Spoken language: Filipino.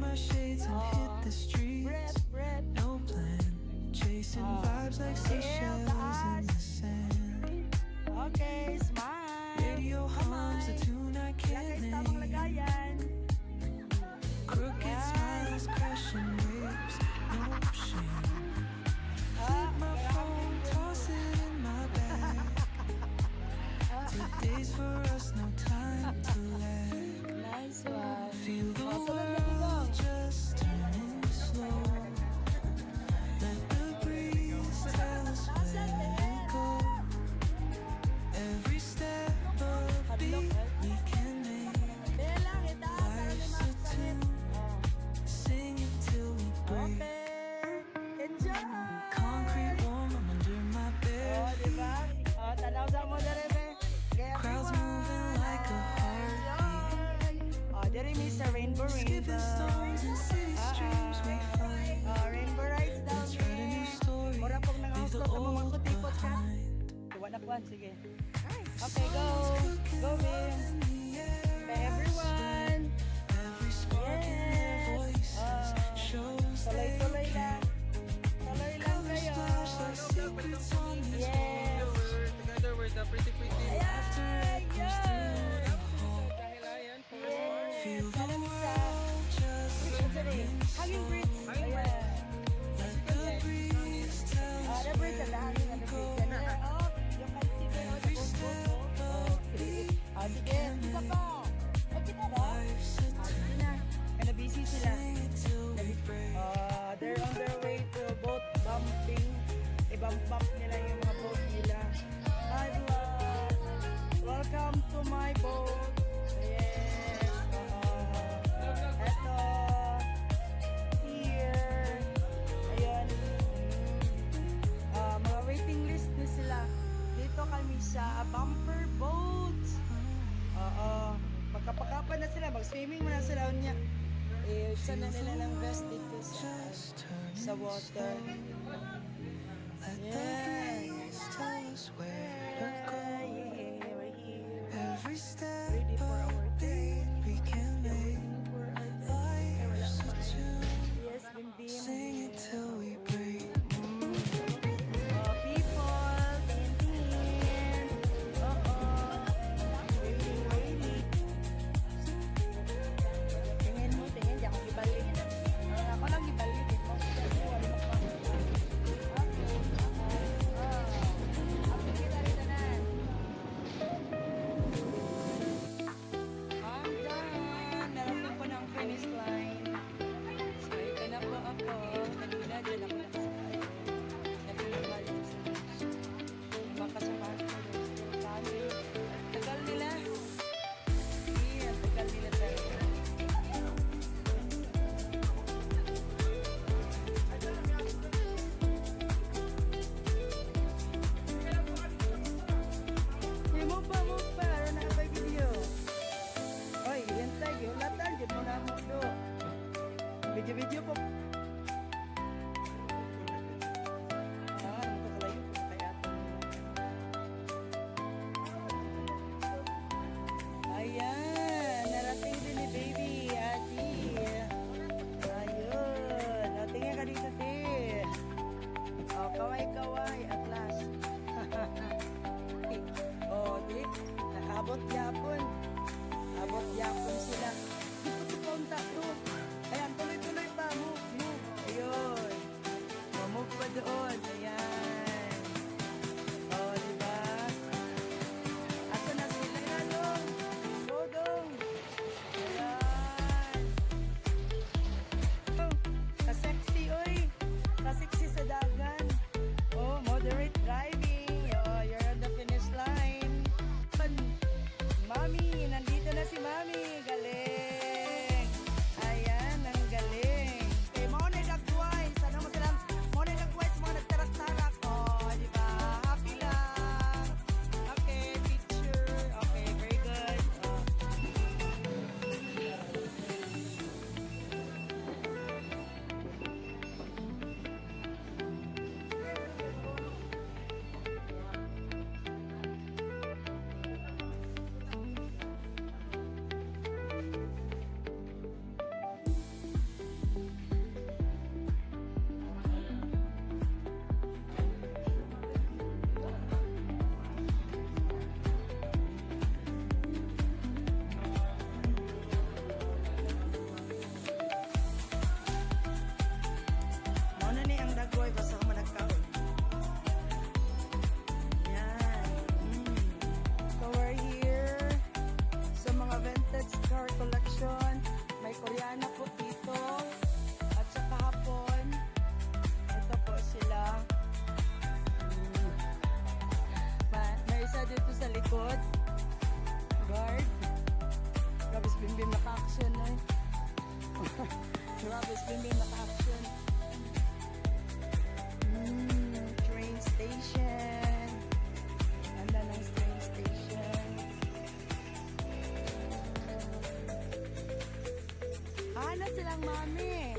my shades and hit the streets. No plan, chasing vibes like seashells in the sand. Okay, smile. Radio hums a tune I can't Lagay tamang name. lagayan. Crooked smiles crashing waves, no shame. Flip my phone, toss it in my bag. Today's for us, no time to lag. Nice one. Feel the Sunod na world tulong. just turning slow. Let the breeze tell us where to go. Every step a beat we can make. Lang, itaas. Life's a tune, sing it till we break. Okay. Enjoy. Concrete warm, I'm under my bare Oh, feet. diba? Oh, tanaw sa mo dere be. Crowds moving like a heartbeat. Oh, dere Mr. Rainbow Skipping Rainbow. stones and city streams we find. Oh, Rainbow Rides daw. Let's write a new story, Mura pong leave nangahusto the sa mga old kutikot ka. behind. Tuwa na kuhan, sige. Okay, go. Go, Bim. In the air, Bye, everyone. every spark in their Yes. voices shows they Tuloy-tuloy care. lang. Tuloy lang Colors kayo. splash like secrets on this Yes. Together with the pretty After it goes through the hall. Kahilayan for Yes. Feel the Alam mo sa world just turning hanging slow. bridge. Ayan. Let the breeze tell Ah, us the bridge where na hanging to na go. bridge. Yan na. Oh, yung kansibe. Oh, Every the step boat. a beat Ah, we sige. can Isa make. pa. Oh, kita ba? Life's a Ah, sige tune, na. Kaya busy sila. sing it till we break. They're on their way to boat bumping. I-bump nila yung mga boat nila. Hi vlog! Welcome to my boat. Yes. Eto. Here. Ayan. Mga waiting list na sila. Dito kami sa bumper boat. Magkapakapan na sila. Mag-swimming mo na sila. Saan na nila ng vest dito Just turning sa water. Let the Yeah. breeze tell us where to go. Yeah, we're here. Every step Ready for a our beat we can make. For our Life's a tune, yes, Bimbim. sing it till we break. People, tingin. Waiting. Tingin mo, tingin. Diyan ako gibalik. Ako lang gibalik. Ito. Wala mo pa. Ako kita rin na. I'm done. Narating ko ng finish line. So, ito na po ako. Kanina dyan ako nakasakay. Naglumal sa beach. Yung mga kasamahan ko doon. Kami. Tagal nila. Yeah, tagal nila tayo. Move pa. Ano na ba video? Oy, yan tayo. Latal, dyan mo na mo do. Video po. Makakalayo po kaya ito. Ayan, narating din ni baby, Ati. Ayun. O, tingin ka dito, ti. O, kaway-kaway at last. O, di. Nakabot yapon. Abot yapon sila. Di po ito punta to. Ayan, tuloy-tuloy pa mo. Grabe, hindi maka-action. Train station. Ganda ng train station. Ah, na silang mami.